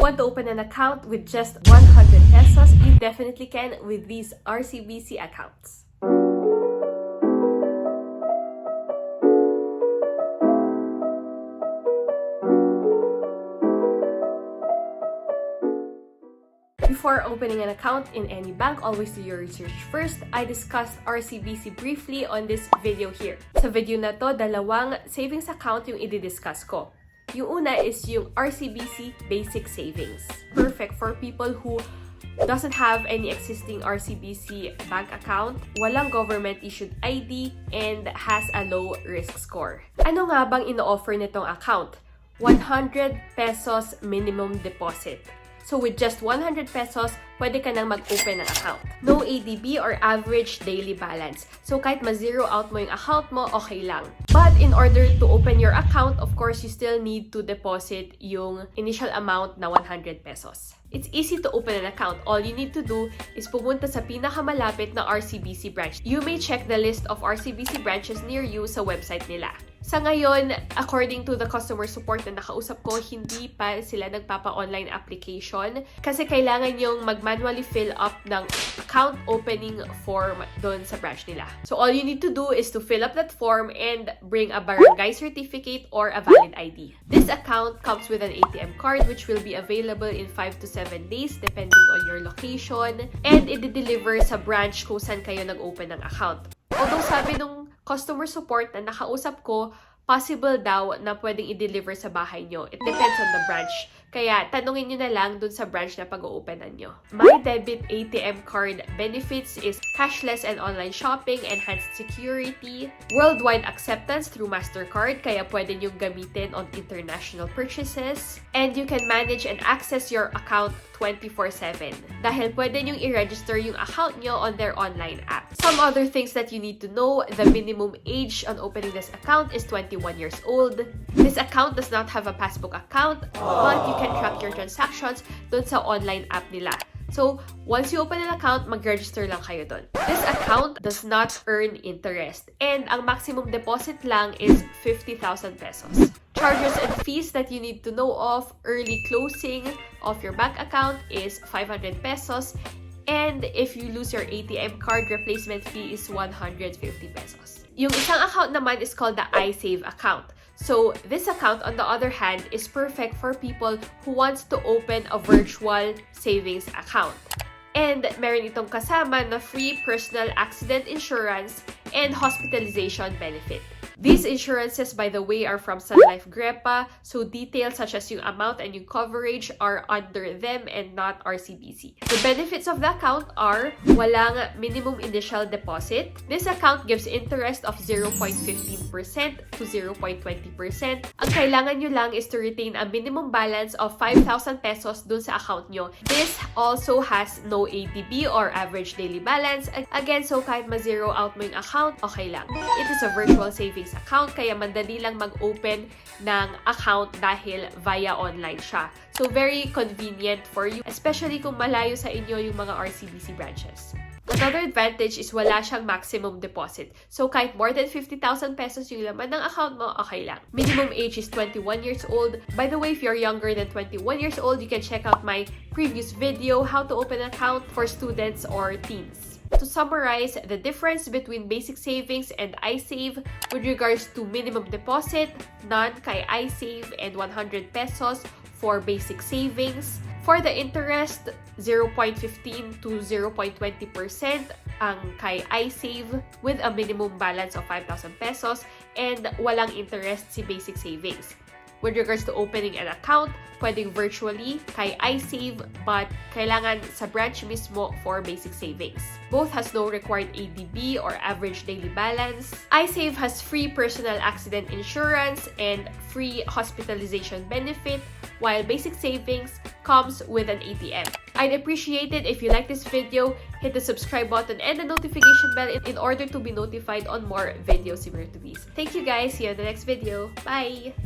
want to open an account with just 100 pesos, you definitely can with these RCBC accounts. Before opening an account in any bank, always do your research first. I discussed RCBC briefly on this video here. Sa video na to, dalawang savings account yung i-discuss ko. Yung una is yung RCBC Basic Savings. Perfect for people who doesn't have any existing RCBC bank account, walang government-issued ID, and has a low risk score. Ano nga bang ino-offer nitong account? 100 pesos minimum deposit. So with just 100 pesos, pwede ka nang mag-open ng account. No ADB or average daily balance. So kahit ma-zero out mo yung account mo, okay lang. But in order to open your account, of course, you still need to deposit yung initial amount na 100 pesos. It's easy to open an account. All you need to do is pumunta sa pinakamalapit na RCBC branch. You may check the list of RCBC branches near you sa website nila. Sa ngayon, according to the customer support na nakausap ko, hindi pa sila nagpapa-online application kasi kailangan yung mag-manually fill up ng account opening form doon sa branch nila. So all you need to do is to fill up that form and bring a barangay certificate or a valid ID. This account comes with an ATM card which will be available in 5 to 7 days depending on your location, and i-deliver sa branch kung saan kayo nag-open ng account. Although sabi nung customer support na nakausap ko, possible daw na pwedeng i-deliver sa bahay nyo. It depends on the branch. Kaya tanungin nyo na lang dun sa branch na pag-oopenan nyo. My debit ATM card benefits is cashless and online shopping, enhanced security, worldwide acceptance through MasterCard, kaya pwede nyo gamitin on international purchases, and you can manage and access your account 24/7 dahil pwede nyong i-register yung account nyo on their online app. Some other things that you need to know: the minimum age on opening this account is 21 years old. This account does not have a passbook account, but you can track your transactions dun sa online app nila. So, once you open an account, mag-register lang kayo dun. This account does not earn interest, and ang maximum deposit lang is 50,000 pesos. Charges and fees that you need to know of: early closing of your bank account is 500 pesos, and if you lose your ATM card, replacement fee is 150 pesos. Yung isang account naman is called the iSave account. So, this account, on the other hand, is perfect for people who wants to open a virtual savings account. And meron itong kasama na free personal accident insurance and hospitalization benefit. These insurances, by the way, are from Sun Life Grepa, so details such as yung amount and yung coverage are under them and not RCBC. The benefits of the account are walang minimum initial deposit. This account gives interest of 0.15% to 0.20%. Ang kailangan nyo lang is to retain a minimum balance of 5,000 pesos dun sa account nyo. This also has no ADB or average daily balance. Again, so kahit ma-zero out mo yung account, okay lang. It is a virtual savings account, kaya madali lang mag-open ng account dahil via online siya. So, very convenient for you, especially kung malayo sa inyo yung mga RCBC branches. Another advantage is wala siyang maximum deposit. So, kahit more than 50,000 pesos yung laman ng account mo, okay lang. Minimum age is 21 years old. By the way, if you're younger than 21 years old, you can check out my previous video, how to open an account for students or teens. To summarize, the difference between basic savings and iSave with regards to minimum deposit, none kay iSave, and 100 pesos for basic savings. For the interest, 0.15 to 0.20% ang kay iSave with a minimum balance of 5,000 pesos, and walang interest si basic savings. With regards to opening an account, pwedeng virtually kay iSave, but kailangan sa branch mismo for basic savings. Both has no required ADB or average daily balance. iSave has free personal accident insurance and free hospitalization benefit, while basic savings comes with an ATM. I'd appreciate it if you like this video, hit the subscribe button and the notification bell in order to be notified on more videos similar to these. Thank you guys, see you in the next video. Bye!